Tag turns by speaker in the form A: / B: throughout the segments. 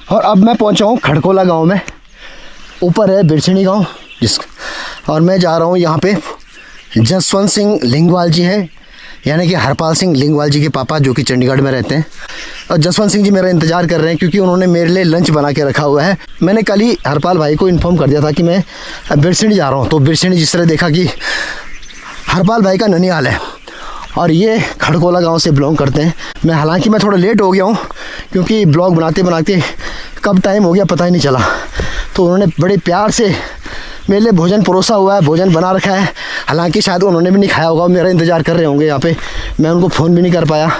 A: और अब मैं पहुंचा हूँ खड़कोला गांव में। ऊपर है बिरसिणी गांव और मैं जा रहा हूँ यहाँ पे। जसवंत सिंह लिंगवाल जी हैं, यानी कि हरपाल सिंह लिंगवाल जी के पापा, जो कि चंडीगढ़ में रहते हैं। और जसवंत सिंह जी मेरा इंतज़ार कर रहे हैं क्योंकि उन्होंने मेरे लिए लंच बना के रखा हुआ है। मैंने कल ही हरपाल भाई को इन्फॉर्म कर दिया था कि मैं बिरसिणी जा रहा हूँ। तो बिरसिणी जिस तरह देखा कि हरपाल भाई का ननिहाल है और ये खड़कोला गांव से बिलोंग करते हैं। हालांकि मैं थोड़ा लेट हो गया हूँ क्योंकि ब्लॉग बनाते बनाते कब टाइम हो गया पता ही नहीं चला। तो उन्होंने बड़े प्यार से मेरे लिए भोजन परोसा हुआ है, भोजन बना रखा है। हालांकि शायद उन्होंने भी नहीं खाया होगा, मेरा इंतज़ार कर रहे होंगे यहाँ पे। मैं उनको फ़ोन भी नहीं कर पाया।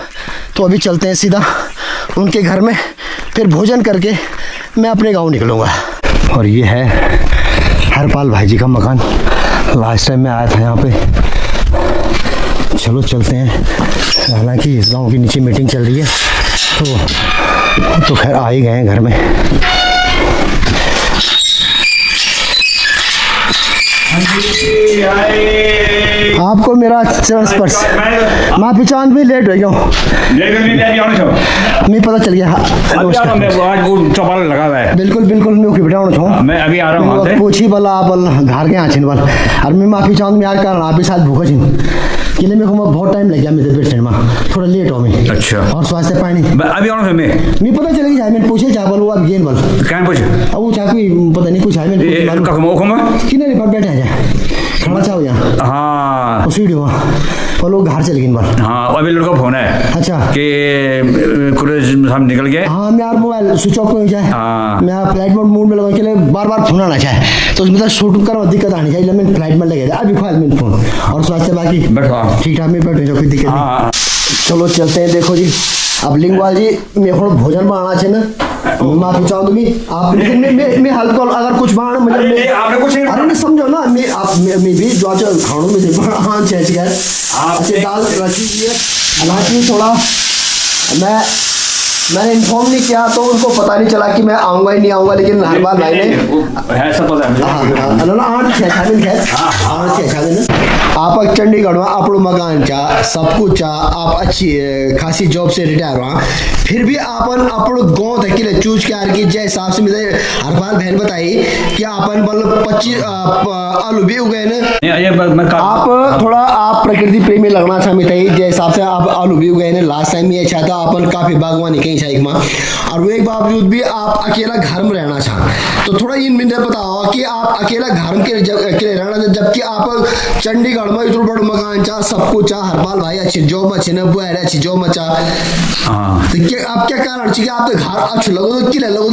A: तो अभी चलते हैं सीधा उनके घर में, फिर भोजन करके मैं अपने गाँव निकलूँगा। और ये है हरपाल भाई जी का मकान। लास्ट टाइम मैं आया था यहाँ पे। चलो चलते हैं। हालांकि इस गांव के नीचे मीटिंग चल रही है तो खैर आ ही गए हैं घर में। आपको मेरा चरण स्पर्श। मैं पहचान भी लेट हो गया हूँ, मैं पता चल गया।
B: लगा हुआ है।
A: बिल्कुल बिल्कुल मैं बेटा
B: मैं अभी आ रहा हूँ।
A: पूछी बोला आप घर के आछिन वाल और मैं माफी चाहूँ मैं कारण आप साथ भूखा छिन किले में बहुत टाइम लग गया मेरे पेशेंट में, थोड़ा लेट हो मैं।
B: अच्छा।
A: और स्वास्थ्य पानी
B: अभी आना मैं
A: पता चलेगी जाए मैंने पूछे चावल वो अब गेन बल
B: क्या पूछे
A: अब वो चाकू पता नहीं कुछ है मैंने किने नहीं पर बैठे हैं खड़ा चाहो यहाँ।
B: हाँ
A: उसी और लोग घर चले गए बल।
B: हाँ अभी लड़का फोन है। अच्छा कि हम निकल गए।
A: हाँ मैं यार मोबाइल स्विच ऑफ हो जाए।
B: हाँ
A: मैं फ्लाइट मोड में लगा के लिए बार बार फोन आना चाहे तो उसमें शूट करना दिक्कत आनी चाहिए। मैं फ्लाइट में लगे अभी फाइल में फोन और स्वास्थ्य बाकी ठीक ठाक में बैठे कोई दिक्कत नहीं। चलो चलते हैं। देखो जी अब लिंगवाल जी मेरे को भोजन बनाना चाहिए ना, माफी चाहूँ भी आप मैं हल्का अगर कुछ बनाना मुझे आपने कुछ अरे नहीं समझो ना मैं आप मैं भी जो खानों में हाँ चाहिए अच्छे दाल रखी हुई है। हालांकि थोड़ा मैंने इन्फॉर्म नहीं किया तो उनको पता नहीं चला कि मैं आऊँगा ही नहीं आऊँगा, लेकिन हरपाल भाई ने आप चंडीगढ़ में अपना मकान चाह सब कुछ चाह आप अच्छी खासी जॉब से रिटायर हुआ फिर भी अपन अपनो गाँव तक के लिए चूज कर की जय हिसाब से मुझे हरपाल बहन बताई कि अपन बल 25 आलू भी उगे न आप थोड़ा आप प्रकृति प्रेमी लगना था मिताई जय हिसाब से आप आलू भी उगे न। लास्ट टाइम ये अच्छा था अपन काफी बागवानी कहीं चाहिए माँ और वो एक बावजूद भी आप अकेला घर में रहना चाह तो थोड़ा इन मिनट बताओ कि आप अकेला घर के रहना जबकि आप चंडीगढ़ में इतना बड़ा मकान चाह सब कुछ चाह हरपाल भाई अच्छी जॉब अच्छी न वो है अच्छी जॉब में चाह आप क्या कारण चाहिए आप तो घर अच्छे लगो तो किले लगो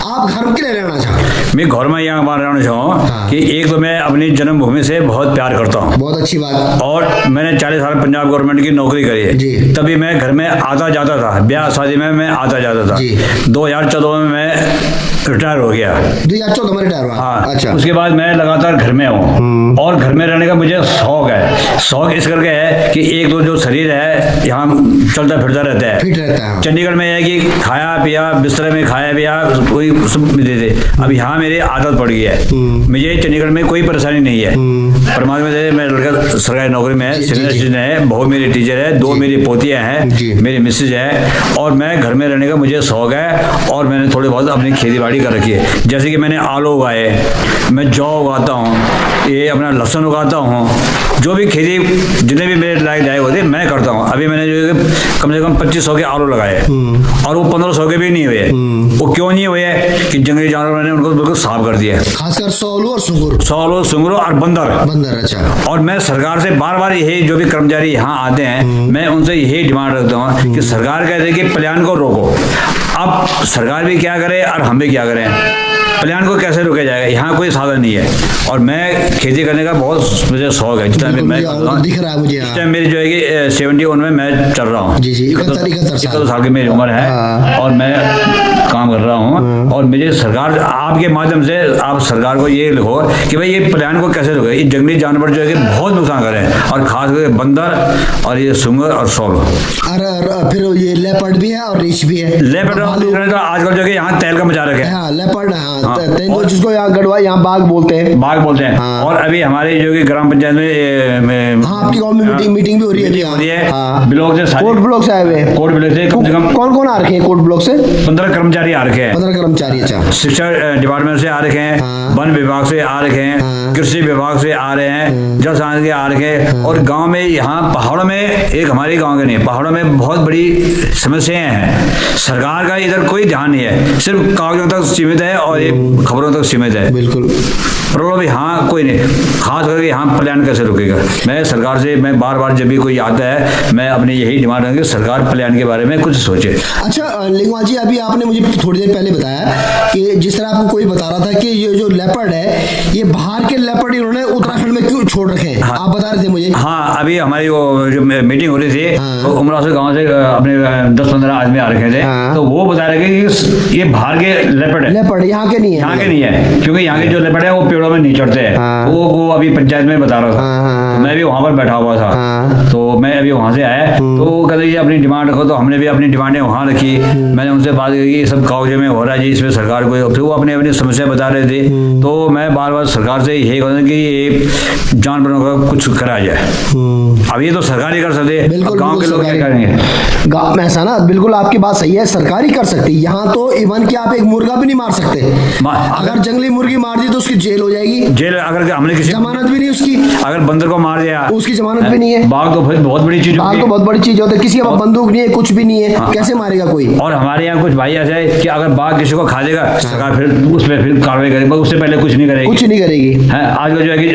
A: आप घर में किले रहना चाह।
B: मैं घर में यहाँ बार रहना चाहूँ कि एक तो मैं अपनी जन्मभूमि से बहुत प्यार करता हूँ।
A: बहुत अच्छी बात।
B: और मैंने 40 साल पंजाब गवर्नमेंट की नौकरी करी है, तभी मैं घर में आता जाता था, ब्याह शादी में मैं आता जाता था। 2014 में मैं रिटायर हो गया।
A: 2014 में रिटायर हुआ।
B: हाँ
A: अच्छा।
B: उसके बाद मैं लगातार घर में हूँ और घर में रहने का मुझे शौक है। शौक इस करके है कि एक तो जो शरीर है यहाँ चलता फिरता रहता है,
A: फिट रहता है।
B: चंडीगढ़ में है कि खाया पिया बिस्तर में खाया पिया कोई सब देते, अब यहाँ मेरी आदत पड़ गई है। मुझे चंडीगढ़ में कोई परेशानी नहीं है, परमात्मा से मैं लड़का सरकारी नौकरी में है, सीनियर सिटीजन है, बहू मेरी टीचर है, 2 मेरी पोतियाँ हैं, मेरी मिसेज है और मैं घर में रहने का मुझे शौक है। और मैंने थोड़ी बहुत अपनी खेती बाड़ी कर रखी है, जैसे कि मैंने आलू उगाए, मैं जौ उगाता हूँ, ये अपना लहसुन उगाता हूँ, जो भी खेती जितने भी मेरे लायक जाए होते मैं करता हूँ। अभी मैंने जो कम से कम 2500 के आलू लगाए और वो 1500 के भी नहीं हुए। वो क्यों नहीं हुए कि जंगली जानवर ने उनको बिल्कुल साफ कर दिया,
A: खासकर सौलू और
B: सुंगरू और बंदर। अच्छा। और मैं सरकार से बार बार यही जो भी कर्मचारी यहाँ आते हैं मैं उनसे यही डिमांड रखता हूँ कि सरकार कहते हैं कि प्लान को रोको। अब सरकार भी क्या करे और हम भी क्या करें, प्लान को कैसे रोका जाएगा, यहाँ कोई साधन नहीं है। और मैं खेती करने का बहुत मुझे शौक है, जितना मैं
A: दिख रहा है मुझे।
B: इस टाइम मेरी जो है कि 71 में मैं चल रहा हूँ। 71 साल की मेरी उम्र है और मैं काम कर रहा हूँ। और मुझे सरकार आपके माध्यम से आप सरकार को ये लिखो कि भाई ये प्लान को कैसे रोके। ये जंगली जानवर जो है कि बहुत नुकसान कर रहे हैं और खास करके बंदर और ये सुंगर और सौल।
A: और फिर ये लेपर्ड भी है और रीछ भी है।
B: लेपर्ड तो आजकल जो है यहाँ तेल का मचा रखे हैं।
A: हाँ लेपर्ड, हाँ
B: हाँ,
A: तेंदुआ,
B: और-
A: जिसको यहाँ गढ़वा यहाँ बाघ बोलते हैं।
B: बाघ बोलते हैं।
A: हाँ।
B: और अभी हमारे जो कि ग्राम पंचायत में
A: हाँ आपकी गाँव में मीटिंग भी हो रही है अभी,
B: हो रही है।
A: हाँ।
B: ब्लॉक से
A: कोर्ट ब्लॉक से आए हुए हैं।
B: कोर्ट ब्लॉक से कम से कम
A: कौन कौन आ रखे हैं कोर्ट ब्लॉक से?
B: 15 कर्मचारी आ रखे हैं।
A: 15 कर्मचारी। अच्छा,
B: शिक्षा डिपार्टमेंट से आ रखे हैं,
A: हाँ।
B: वन विभाग से आ रखे हैं,
A: हाँ।
B: कृषि विभाग से आ रहे हैं, जल संसाधन के आ रखे हैं। और गांव में यहाँ पहाड़ों में, एक हमारे गांव के नहीं, पहाड़ों में बहुत बड़ी समस्याएं हैं। सरकार का इधर कोई ध्यान नहीं है, सिर्फ कागजों तक सीमित है और ये खबरों तक सीमित है।
A: बिल्कुल।
B: प्रॉब्लम यहाँ कोई नहीं, खास करके यहाँ प्लान कैसे रुकेगा। मैं सरकार से, मैं बार बार जब भी कोई आता है, मैं अपनी यही डिमांड है कि सरकार प्लान के बारे में कुछ सोचे।
A: अच्छा लिंगवाल जी, अभी आपने मुझे थोड़ी देर पहले बताया कि जिस तरह आपको कोई बता रहा था कि ये जो लेपर्ड है, ये बाहर के लेपर्ड इन्होंने उत्तराखंड में क्यों छोड़ रखे हैं,
B: हाँ।
A: आप बता रहे थे मुझे।
B: हाँ, अभी हमारी वो जो मीटिंग हो रही थी,
A: हाँ।
B: तो उमरासर गांव से अपने 10-15 आदमी आ रखे थे।
A: हाँ।
B: तो वो बता रहे थे कि ये बाहर के लेपर्ड है,
A: लेपर्ड यहाँ के नहीं है।
B: यहाँ के नहीं है, क्योंकि यहाँ के जो लेपर्ड है वो पेड़ों में नहीं चढ़ते हैं।
A: हाँ।
B: वो अभी पंचायत में बता रहा था।
A: हाँ।
B: तो मैं भी वहाँ पर बैठा हुआ था।
A: हाँ।
B: तो मैं अभी वहाँ से आया, तो वो कहते जी अपनी डिमांड रखो। तो हमने भी अपनी डिमांडें वहाँ रखी। मैंने उनसे बात की कि ये सब कागजों में हो रहा है जी, इसमें सरकार को, फिर वो अपनी अपनी समस्या बता रहे थे। तो मैं बार बार सरकार से यही कहता हूं कि ये जानवरों का कुछ करा जाए। अब ये तो सरकार ही कर सकते हैं,
A: बिल्कुल,
B: गांव के
A: बिल्कुल
B: लोग क्या
A: सरकारी।
B: करेंगे।
A: गाँव में ऐसा ना, बिल्कुल आपकी बात सही है, सरकारी कर सकती है। यहाँ तो इवन कि आप एक मुर्गा भी नहीं मार सकते। अगर जंगली मुर्गी मार दी तो उसकी जेल हो जाएगी,
B: जेल, अगर हमने किसी
A: जमानत भी नहीं उसकी,
B: अगर बंदर को मार दिया,
A: उसकी जमानत भी नहीं है।
B: बाघ तो फिर बहुत बड़ी चीज
A: बाघ
B: होगी।
A: तो बहुत बड़ी चीज होती है, किसी के पास बंदूक नहीं है, कुछ भी नहीं है, कैसे मारेगा कोई।
B: और हमारे यहाँ कुछ भाई ऐसे है कि अगर बाघ किसी को खा देगा, सरकार फिर उस पर फिर कार्रवाई करेगी, उससे पहले कुछ नहीं करेगी।
A: कुछ नहीं करेगी।
B: है आज जो है कि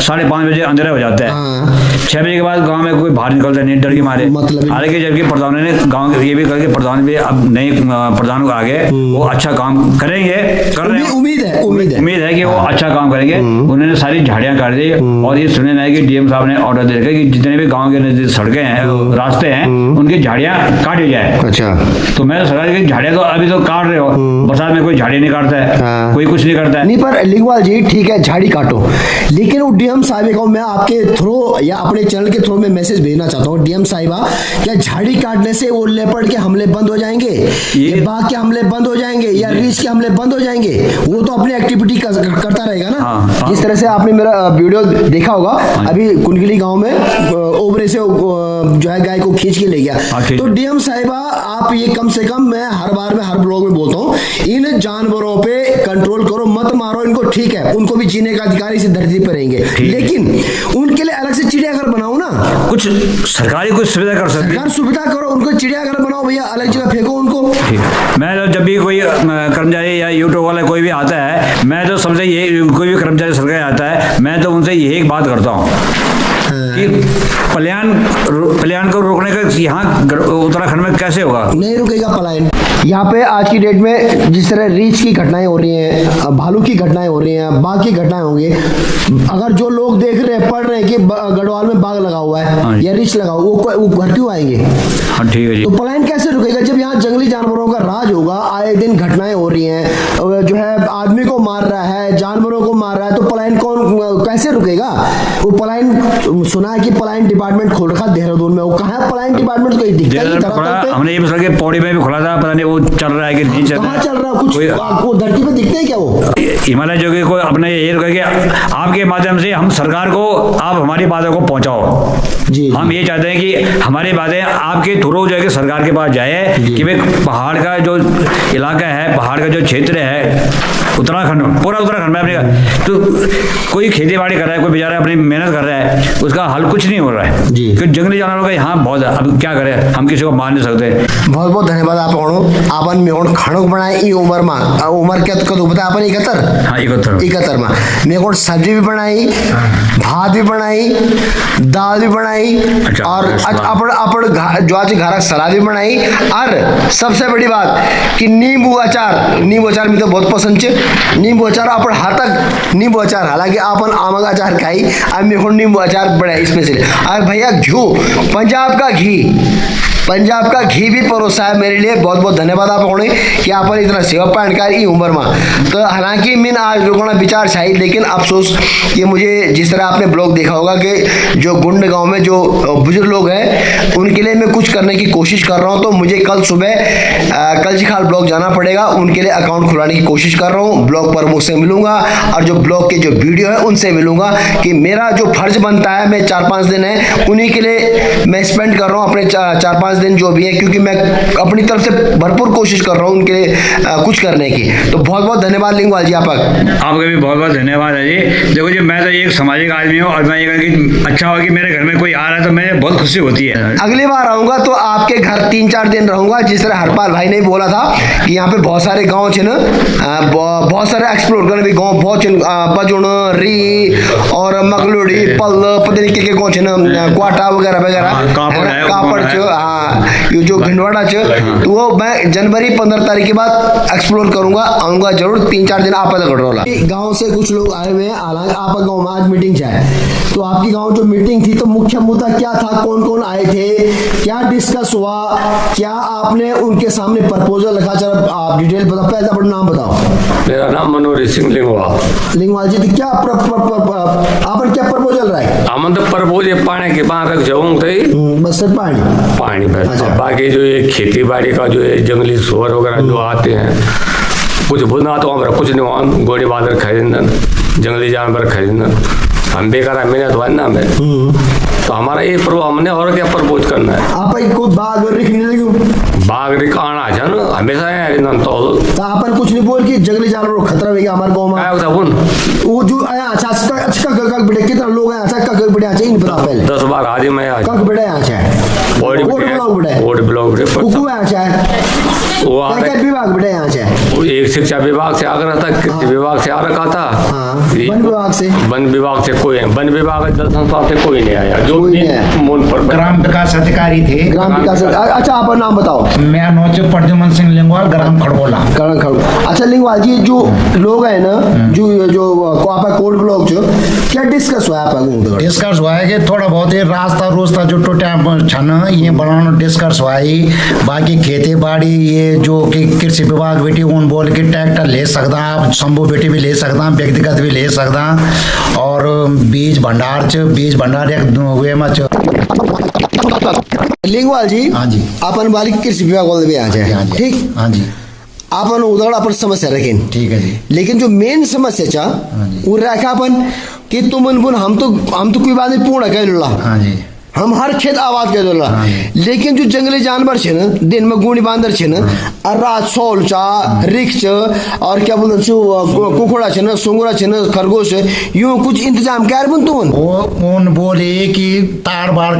B: 5:30 बजे अंधेरा हो जाता है।
A: हाँ।
B: 6 बजे के बाद गांव में कोई बाहर निकलता नहीं, डर के मारे।
A: मतलब ही-
B: हालांकि जबकि प्रधानों ने गांव के ये भी करके, प्रधान भी अब नए प्रधान को आगे वो अच्छा काम करेंगे, कर रहे हैं।
A: उम्मीद है
B: उम्मीद है कि वो अच्छा काम करेंगे। उन्होंने सारी झाड़ियां काट दी। और ये सुने ना कि डीएम साहब ने ऑर्डर दे रखा कि जितने भी गांव के नजदीक सड़कें हैं, रास्ते हैं, उनकी झाड़ियां काटी जाए।
A: अच्छा।
B: तो मैं सरकार की झाड़ियां तो अभी तो काट रहे हो, बरसात में कोई झाड़ी नहीं काटता है,
A: हाँ।
B: कोई कुछ नहीं करता है।
A: नहीं, पर लिंगवाल जी ठीक है झाड़ी काटो, लेकिन वो डीएम साहिबा को मैं आपके थ्रू या अपने चैनल के थ्रू में मैसेज भेजना चाहता हूँ। डीएम साहिबा, क्या झाड़ी काटने से वो लेपर्ड के हमले बंद हो जाएंगे, ये बाघ के हमले बंद हो जाएंगे, या रीछ के हमले बंद हो जाएंगे? वो तो अपनी एक्टिविटी करता रहेगा ना।
B: हाँ, हाँ।
A: जिस तरह से आपने मेरा वीडियो देखा होगा, अभी कुनगिली गांव में ओबरे से जो है गाय को खींच के ले गया।
B: हाँ, ठीक।
A: तो डीएम साहिबा, आप ये कम से कम, मैं हर बार में हर ब्लॉग में बोलता हूँ, इन जानवरों पे कंट्रोल करो, मत मारो इनको। ठीक है, उनको भी जीने का अधिकार इस धरती पर रहेंगे, लेकिन उनके लिए अलग से चिड़ियाघर बनाओ ना।
B: कुछ सरकारी कुछ सुविधा कर सकती है।
A: सरकार सुविधा करो, उनको चिड़ियाघर बनाओ भैया, अलग जगह फेंको उनको।
B: मैं तो जब भी कोई कर्मचारी या यूट्यूब वाला कोई भी आता है, मैं तो सबसे यही, कोई भी कर्मचारी सरकारी आता है, मैं तो उनसे यही बात करता हूँ कि पलायन को रोकने का यहाँ उत्तराखंड में कैसे होगा।
A: नहीं रुकेगा पलायन। यहाँ पे आज की डेट में जिस तरह रीछ की घटनाएं हो रही हैं, भालू की घटनाएं हो रही हैं, बाघ की घटनाएं होंगी, अगर जो लोग देख रहे हैं, पढ़ रहे हैं कि गढ़वाल में बाघ लगा हुआ है या रीछ लगा हुआ, वो घर क्यों आएंगे?
B: हाँ ठीक है जी।
A: तो पलायन कैसे रुकेगा जब यहाँ जंगली जानवरों का राज होगा? आए दिन घटनाएं हो रही हैं, जो है आदमी को मार रहा है, जानवरों को मार रहा है, तो पलायन कौन कैसे रुकेगा? वो पलायन, सुना है कि पलायन डिपार्टमेंट खोल रखा देहरादून में, वो कहाँ है पलायन डिपार्टमेंट? कोई दिखता नहीं
B: खुला, हमने ये भी सुना कि पौड़ी में भी खुला था, पता नहीं वो चल रहा है कि नहीं चल रहा
A: कहाँ
B: है।
A: चल रहा है? कुछ आपको धरती पे दिखते हैं क्या वो?
B: हिमालय जो कि कोई अपने ये रुका कि आपके माध्यम से हम सरकार को, आप हमारी बातों को पहुंचाओ।
A: जी।
B: हम ये चाहते हैं कि हमारी बातें आपके थ्रू जो है कि सरकार के पास जाए कि भाई पहाड़ का जो इलाका है, पहाड़ का जो क्षेत्र है उत्तराखंड, पूरा उत्तराखंड में अपने, तो कोई खेती बाड़ी कर रहा है, कोई बेचारा अपनी मेहनत कर रहा है, उसका हल कुछ नहीं हो रहा है
A: जी।
B: क्योंकि जंगली जानवरों का यहाँ बहुत है। अब क्या करें, हम किसी को मान नहीं सकते।
A: बहुत बहुत धन्यवाद आप आपन में खानों बनाए ई उम्र में, उम्र क्या तो बता अपन 71।
B: हाँ 71
A: में मेरे को सब्जी भी बनाई, भात भी बनाई, दाल भी बनाई,
B: अच्छा,
A: और
B: अच्छा,
A: जो आज घर सलाद भी बनाई, और सबसे बड़ी बात कि नींबू अचार में तो बहुत पसंद है। नींबू अचार अपन हाथक नींबू अचार, हालांकि अपन आम का अचार खाई, अब मेरे को नींबू अचार बड़ा स्पेशल। और भैया घी, पंजाब का घी, पंजाब का घी भी परोसा है मेरे लिए। बहुत बहुत धन्यवाद आप होने कि आप इतना सेवा पाणकार ई उम्र में। तो हालांकि मैंने आज रुकना विचार शायद, लेकिन अफसोस कि मुझे जिस तरह आपने ब्लॉग देखा होगा कि जो गुंड गांव में जो बुजुर्ग लोग हैं उनके लिए मैं कुछ करने की कोशिश कर रहा हूं। तो मुझे कल सुबह कलजीखाल ब्लॉक जाना पड़ेगा, उनके लिए अकाउंट खुलाने की कोशिश कर रहा हूं। ब्लॉग पर मुझसे मिलूंगा और जो ब्लॉग के जो वीडियो है उनसे मिलूंगा कि मेरा जो फर्ज बनता है, मैं 4-5 दिन है उन्हीं के लिए मैं स्पेंड कर रहा हूं अपने 4-5 दिन जो भी है, क्योंकि मैं अपनी तरफ से भरपूर कोशिश कर रहा हूं उनके लिए कुछ करने की। तो बहुत बहुत धन्यवाद लिंगवाल जी आपका
B: भी बहुत बहुत धन्यवाद है जी। देखो जी, मैं तो एक सामाजिक आदमी हूँ और मैं ये कहूँ कि अच्छा हो कि मेरे घर में कोई आ रहा है तो मुझे बहुत खुशी होती है।
A: अगली बार आऊंगा तो आपके घर 3-4 दिन रहूंगा। जिस तरह हरपाल भाई ने बोला था कि यहाँ पे बहुत सारे गाँव छे ना, बहुत सारे एक्सप्लोर करने भी गाँव बहुत बजुण री और मगलुड़ी पल पता नहीं के गाँव छे ना, क्वाटा वगैरह वगैरह कापड़ ये जो भिंडवाड़ा तो वो मैं जनवरी 15 तारीख के बाद एक्सप्लोर करूंगा, आऊंगा जरूर। 3-4 दिन आप गांव से कुछ लोग आए हुए हैं। हालांकि आप गांव में आज मीटिंग है, तो आपकी गांव जो मीटिंग थी तो मुख्य मुद्दा क्या था, कौन कौन आए थे, क्या डिस्कस हुआ, क्या आपने उनके सामने प्रपोजल रखा? चलो आप डिटेल बताओ, पहले अपना नाम बताओ।
C: मेरा नाम मनोहर सिंह
A: लिंगवाल जी, तो क्या आप क्या प्रपोजल रहा है?
C: हम तो प्रपोजल पानी के बाहर रख जाऊँ
A: बस सिर्फ पानी
C: बस। बाकी जो ये खेती बाड़ी का जो है जंगली सुअर वगैरह जो आते हैं कुछ बुना तो हमारा कुछ नहीं हुआ, गोली बादल खरीदना, जंगली जानवर खरीदना, हम बेकार मेहनत हुआ ना हमें। तो हमारा ये हमने और क्या प्रपोज करना है?
A: आप कोई बाग रिख नहीं लगे?
C: बाग रिख आना है ना हमेशा है तो
A: अपन कुछ नहीं बोल कि जंगली जानवर खतरा होगा हमारे गांव में।
C: क्या होता
A: वो जो आया अच्छा कक बड़े कितना लोग हैं, अच्छा कक बड़े अच्छा इन बता पहले
C: 10 बार आज मैं आज
A: कक बड़े अच्छा है
C: बॉडी ब्लॉक बड़े
A: कुकू है अच्छा है
C: वो आ
A: क्या विभाग बड़े यहाँ से?
C: एक शिक्षा विभाग से आ रहा था, कृषि विभाग से आ रखा था,
A: वन विभाग से
C: कोई है, वन विभाग जल संस्था से कोई नहीं आया। जो
D: ग्राम विकास अधिकारी थे।
A: ग्राम विकास अच्छा आप नाम बताओ।
D: मैं नौचे प्रद्युमन सिंह लिंगवाल, ग्राम खड़गोला।
A: अच्छा लिंगवाल जी, जो लोग है ना जो आपका कोड ब्लॉक जो क्या डिस्कस हुआ है?
D: डिस्कस हुआ है कि थोड़ा बहुत ये रास्ता जो टूटा छन ये बनाना डिस्कस हुआ है। बाकी खेती बाड़ी ये जो कि कृषि विभाग बेटी उन बोल के ट्रैक्टर ले सकता, आप शंभू बेटी भी ले सकता, व्यक्तिगत भी ले सकता, और बीज भंडार एक वे में
A: लिंगवाल जी।
D: हाँ जी,
A: अपन वाली कृषि विभाग वाले भी आ जाए, ठीक?
D: हाँ जी,
A: अपन उधर अपन समस्या रखें,
D: ठीक है जी।
A: लेकिन जो मेन समस्या चा वो रखा अपन कि तुम हम तो कोई बात नहीं पूर्ण कह लो।
D: हाँ जी,
A: हम हर खेत आबाद कर दो, लेकिन जो जंगली जानवर छे ना, दिन में गुणी बांदर छे ना, और रात सोल चा रिक्स और क्या बोलते कुकुड़ा छे ना, सुंगुरा छे ना, खरगोश यूं कुछ इंतजाम क्या बन तू
D: उन बोले कि ताड़ बाड़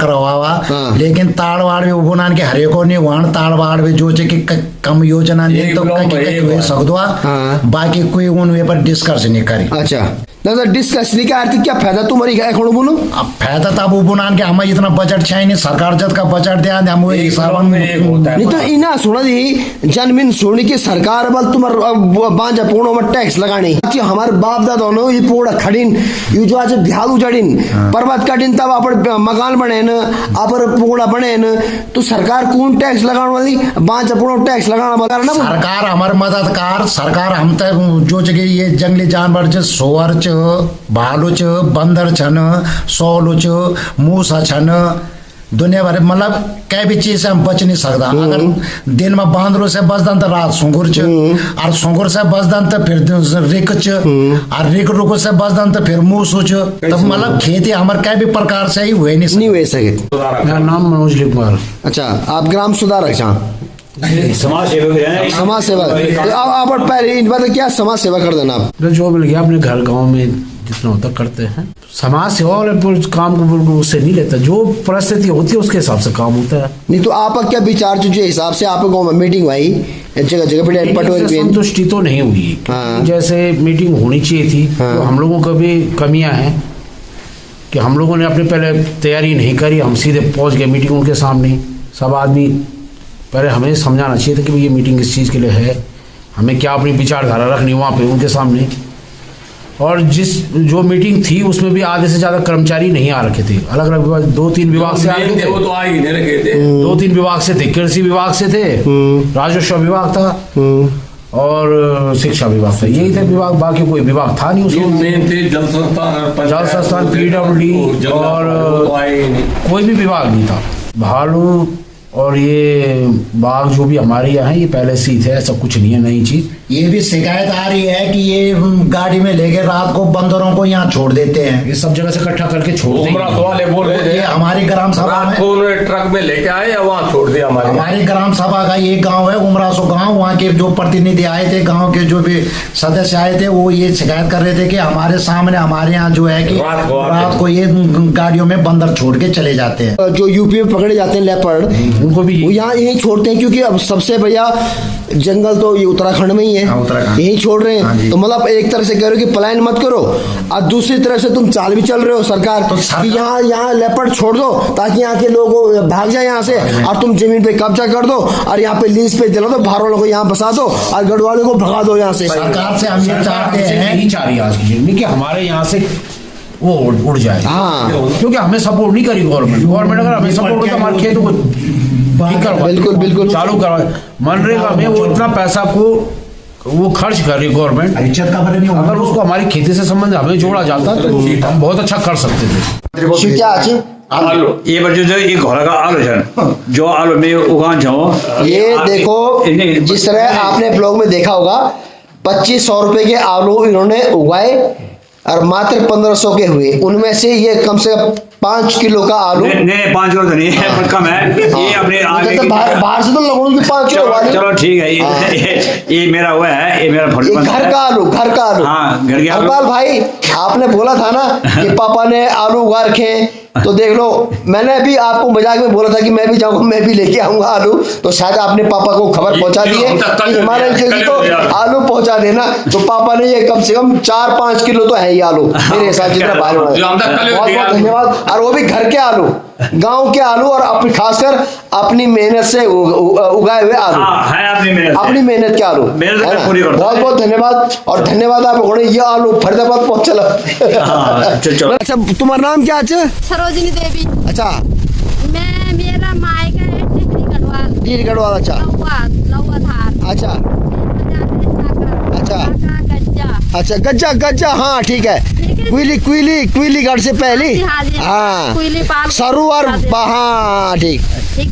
D: करवावा, लेकिन ताड़ बाड़ भी बनान के हरे को नहीं हुआ, ताड़ बाड़ भी जो कि कम योजना नहीं तो सकदवा, बाकी कोई उन वे पर डिस्कस नहीं करी।
A: अच्छा दादा डिस्कस नहीं क्या अर्थ क्या फायदा तुम्हारी क्या खोलो बोलो?
D: अब फायदा तब वो बनान के हमें इतना बजट चाहिए नहीं, सरकार जब का बजट दिया हम वही हिसाब
A: नहीं तो इना सुना दी जनमिन सुनी की सरकार बल तुम्हार बांजा पूर्ण में टैक्स लगानी हमारे बाप दादा ने ये पूरा खड़ीन ये जो आज बिहार उजड़ीन पर्वत काटिन तब अपन मकान बने न अपर पूरा बने न, तो सरकार कौन टैक्स लगाने वाली बांजा पूर्ण टैक्स लगाना बता ना
D: सरकार हमारे मददगार। सरकार हम तक जो जगह ये जंगली जानवर च सोअर च भालू च बंदर छन सोलू च मूसा छन दुनिया भर मतलब कई भी चीज से हम बच नहीं सकता। अगर दिन में बांदरों से बचदन तो रात सुंगुर च और सुंगुर से बचदन तो फिर रिक च और रिक रुक से बचदन तो फिर मूसू च। तो मतलब खेती हमारे कई भी प्रकार से ही हुए नहीं हुए सके।
E: मेरा नाम मनोज लिंगवाल।
A: अच्छा आप ग्राम सुधारक
B: समाज
A: सेवक आप पहले मतलब क्या समाज सेवा कर देना आप
E: जो मिल गया अपने घर गांव में जितना होता करते हैं। समाज सेवा वाले काम को बिल्कुल उससे नहीं लेता, जो परिस्थिति होती है उसके हिसाब से काम होता है।
A: नहीं तो आपका क्या विचार जो हिसाब से आप गाँव में मीटिंग हुई जगह जगह पे पटवारी
E: संतुष्टि तो नहीं हुई।
A: हाँ।
E: जैसे मीटिंग होनी चाहिए थी। हाँ। तो हम लोगों को भी कमियां हैं कि हम लोगों ने अपने पहले तैयारी नहीं करी, हम सीधे पहुंच गए मीटिंग उनके सामने। सब आदमी पहले हमें समझाना चाहिए था कि ये मीटिंग किस चीज़ के लिए है, हमें क्या अपनी विचारधारा रखनी वहाँ पे उनके सामने। और जो मीटिंग थी उसमें भी आधे से ज्यादा कर्मचारी नहीं आ रखे थे, अलग अलग विभाग, 2-3 विभाग से आ रखे थे।
C: वो तो आ ही नहीं रखे थे।
E: 2-3 विभाग से थे, कृषि विभाग से थे, राजस्व विभाग था और शिक्षा विभाग था, यही थे विभाग, बाकी कोई विभाग था नहीं उसमें।
C: मेन थे जल संस्थान,
E: PWD और कोई भी विभाग नहीं था। भालू और ये बाघ जो भी हमारे यहाँ है ये पहले से ही थे, ऐसा कुछ नहीं है नई चीज।
D: ये भी शिकायत आ रही है कि ये गाड़ी में लेके रात को बंदरों को यहाँ छोड़ देते हैं,
E: ये सब जगह से इकट्ठा करके छोड़ देंगे।
C: वाले बोल रहे थे
D: ये हमारी ग्राम सभा में
C: ट्रक में लेके आए या वहाँ छोड़ दिया।
D: हमारी ग्राम सभा का ये गांव है उमरासो गांव, वहाँ के जो प्रतिनिधि आए थे, गांव के जो भी सदस्य आए थे, वो ये शिकायत कर रहे थे कि हमारे सामने हमारे यहाँ जो है कि रात को ये गाड़ियों में बंदर छोड़ के चले जाते हैं।
A: जो यूपी में पकड़े जाते हैं लेपर्ड,
E: उनको भी
A: वो यहाँ यही छोड़ते हैं, क्योंकि अब सबसे बढ़िया जंगल तो ये उत्तराखंड में ही है, यही छोड़ रहे हैं। तो मतलब एक तरह से कह रहे हो कि पलायन मत करो, और दूसरी तरफ से तुम चाल भी चल रहे हो सरकार कि यहाँ लेपर्ड छोड़ दो ताकि यहाँ के लोग भाग जाए यहाँ से, और तुम जमीन पे कब्जा कर दो और यहाँ पे लीज पे दिला दो, बाहर वालों को यहाँ बसा दो और गढ़वालों को भगा दो यहाँ से।
D: सरकार से हम ये चाहते हैं,
E: यही चाह रही है आज की डेट में कि हमारे यहाँ से वो उड़ जाए।
A: हाँ,
E: क्योंकि हमें सपोर्ट नहीं करी गवर्नमेंट अगर हमें सपोर्ट हो तो हमारे खेतों को ठीक करवा,
A: बिल्कुल
E: चालू करवा। मनरेगा में वो इतना पैसा को वो खर्च कर रही गवर्नमेंट, अगर उसको हमारी खेती से संबंध हमें जोड़ा जाता तो हम बहुत अच्छा कर सकते थे।
A: क्या आज
B: आलू ये बच्चे जो ये घर का आलू है जो आलू में उगान जाओ,
A: ये देखो जिस तरह आपने ब्लॉग में देखा होगा 2500 रुपए के आलू इन्होंने उगाए और मात्र 1500 के हुए, उनमें से ये कम से कम 5 किलो का आलू
B: नहीं 5 किलो तो नहीं है, पर कम है ये अपने आगे
A: तो बाहर से तो लोगों की 5 किलो वाली।
B: चलो ठीक है, ये मेरा हुआ है, ये मेरा
A: घर का आलू
B: हाँ घर के आलू।
A: हरपाल भाई आपने बोला था ना कि पापा ने आलू उगा रखे, तो देख लो मैंने भी आपको मजाक में बोला था कि मैं भी जाऊंगा, मैं भी लेके आऊंगा आलू, तो शायद आपने पापा को खबर पहुंचा दी है कि हिमालय के तो आलू पहुंचा देना, तो पापा ने ये कम से कम 4-5 किलो तो है ही आलू मेरे हिसाब से, जितना भारी बहुत बहुत धन्यवाद। और वो भी घर के आलू, गांव के आलू, और अपनी खासकर अपनी मेहनत से उगाए हुए आलू, अपनी मेहनत के आलू, बहुत बहुत धन्यवाद। और धन्यवाद आप लोगों ने ये आलू फरीदाबाद पहुंच चला। अच्छा तुम्हारा नाम क्या है?
F: सरोजिनी देवी।
A: अच्छा
F: मेरा मायका है टिहरी गढ़वाल।
A: टिहरी गढ़वाल, अच्छा
F: लौआ धार।
A: अच्छा अच्छा
F: गज्जा।
A: अच्छा गज्जा गज्जा, हाँ ठीक है, क्विली गढ़ से पहली, हाँ सरू और हाँ ठीक,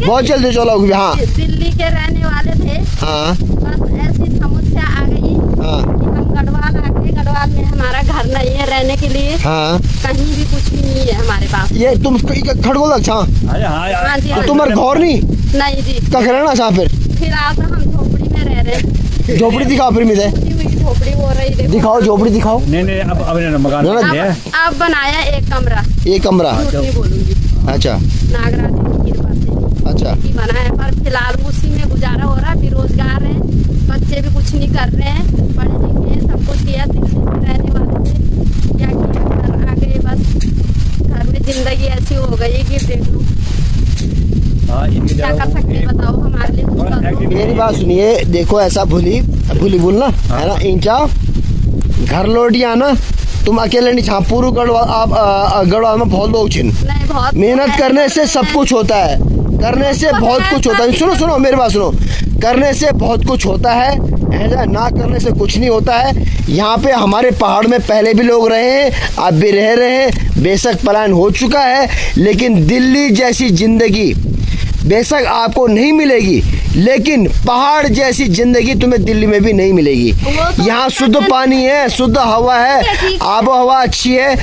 A: बहुत जल्दी चलो। हाँ
F: दिल्ली के रहने वाले थे,
A: हाँ
F: बस ऐसी समस्या आ गई,
A: हाँ
F: हम गढ़वाल आ गए। गढ़वाल में हमारा घर नहीं है रहने के लिए,
A: हाँ
F: कहीं भी कुछ भी नहीं है हमारे पास।
A: ये तुम खड़गोल, अच्छा
F: हाँ जी,
A: तो तुम्हारे घर
F: नहीं जी,
A: क्या रहना चाह
F: फिर आज हम झोपड़ी में रह रहे हैं।
A: झोपड़ी दिखाओ फिर मुझे,
F: झोपड़ी हो रही,
A: दिखाओ झोपड़ी दिखाओ।
B: नहीं अब मकान
F: अब बनाया एक कमरा,
A: नहीं
F: बोलूंगी।
A: अच्छा
F: नागराज की कृपा से
A: अच्छा
F: बना है, पर फिलहाल उसी में गुजारा हो रहा है। बेरोजगार हैं, बच्चे भी कुछ नहीं कर रहे हैं, पढ़े लिखे हैं, सब कुछ किया, दिल्ली में रहने वाले थे, क्या किया, घर आ गए, बस घर में जिंदगी ऐसी हो गई कि देख लो क्या कर सकते हैं, बताओ हमारे लिए कुछ कर दो।
A: मेरी बात सुनिए, देखो ऐसा भूली बोलना है ना, इंचा घर लौटी आना, तुम अकेले नहीं, पूरे गढ़वाल आप गढ़वाल में बहुत लोग छिन,
F: बहुत
A: मेहनत करने से सब कुछ होता है, करने से बहुत कुछ होता है। सुनो मेरी बात सुनो, करने से बहुत कुछ होता है, ऐसा ना करने से कुछ नहीं होता है। यहाँ पे हमारे पहाड़ में पहले भी लोग रहे हैं, अब भी रह रहे हैं, बेशक पलायन हो चुका है, लेकिन दिल्ली जैसी जिंदगी बेशक आपको नहीं मिलेगी, लेकिन पहाड़ जैसी जिंदगी तुम्हें दिल्ली में भी नहीं मिलेगी। यहाँ शुद्ध पानी है, शुद्ध हवा है, आबो हवा अच्छी है,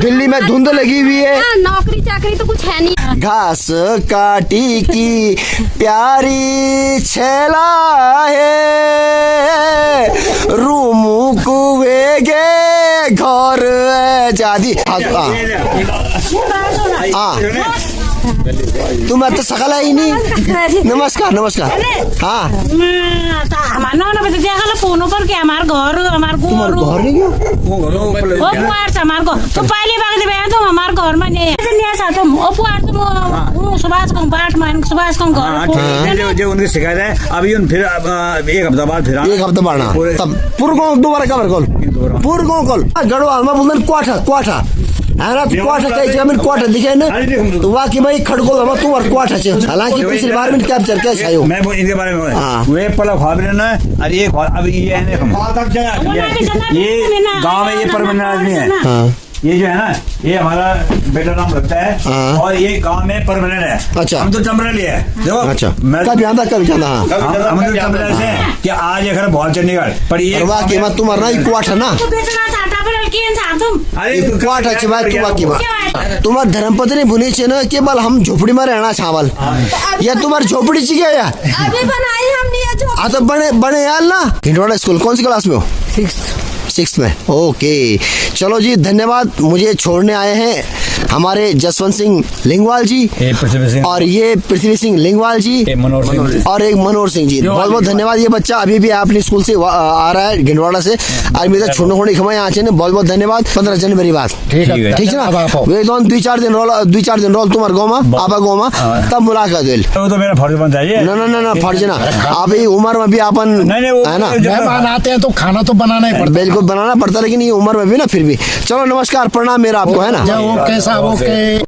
A: दिल्ली में धुंध लगी हुई है,
F: नौकरी चाकरी तो कुछ है नहीं।
A: घास काटी की प्यारी छेला है, रूम कुए गे घर जादी। तुम्हें तो सकल ही नहीं। नमस्कार हाँ,
G: हमारा ना बता दिया कल फोन पर के हमार घर
A: तुम्हारे घर नहीं गया
B: वो घरों
G: ओ पुआर से हमार घर तो पहले बाग दे तो हमार घर में नहीं सा तुम ओ पुआर तुम सुभाष को बाट मान सुभाष को
B: हाँ
G: घर
B: ठीक है जो उनकी शिकायत है अभी उन फिर एक हफ्ता बाद फिर
A: एक हफ्ता बढ़ना तब पूर्व गाँव दोबारा कवर कॉल पूर्व गाँव कॉल गढ़वाल में बोलते क्वाठा है ना क्वाठा कई जगह में क्वाठा दिखे ना तो वाकई में खड़कोल में तुम्हारा क्वाठा छे हालांकि पिछली बार में कैप्चर कैसे आयो
B: मैं इनके बारे में
A: हाँ।
B: वे पला खाबरे ना और ये अब ये है ये गांव में ये परमानेंट आदमी है
A: हाँ
B: ये जो है ना ये हमारा बेटा नाम रखता है
A: हाँ।
B: और ये गांव में परमानेंट है
A: अच्छा।
B: हम तो टेम्परेरी है देखो
A: अच्छा
B: मैं
A: कब जाता हाँ
B: हम तो टेम्परेरी से कि आज ये खरा बहुत चंडीगढ़ पर ये
A: वाकई में तुम्हारा ना क्वाठा ना
G: तो बेचना चाहता पर किन सा तुम
B: अरे
A: क्वाठा अच्छी बात तू वाकई में तुम्हार धर्मपत्नी भुनी छे ना केवल हम झोपड़ी में रहना चावल या तुम्हारी झोपड़ी ची क्या या
F: अभी बनाई हमने ये जो
A: हाँ तो बने यार ना खिंडवाड़ा स्कूल कौन सी क्लास में हो 6th में ओके चलो जी धन्यवाद मुझे छोड़ने आए हैं हमारे जसवंत सिंह लिंगवाल जी और ये पृथ्वी सिंह लिंगवाल जी
B: मनोहर सिंह
A: और एक मनोहर सिंह जी बहुत बहुत धन्यवाद ये बच्चा अभी भी अपने स्कूल से आ रहा है गिंडवाड़ा से आज मेरे छोड़ने खोने खमा यहाँ से बहुत बहुत धन्यवाद 15 जनवरी बाद ठीक है ना वे दोन 2-4 दिन रोल तुम्हारे गाँव में आपा गाँव में तब मुलाकात हुई
B: तो मेरा फर्ज बनता है
A: ना फर्ज ना आप ही उम्र में भी अपन है ना
D: मेहमान आते हैं तो खाना तो बनाना ही पड़ता
A: बिल्कुल बनाना पड़ता लेकिन ये उम्र में भी ना फिर भी चलो नमस्कार प्रणाम मेरा आपको है ना
D: है। ओके साहब ओके।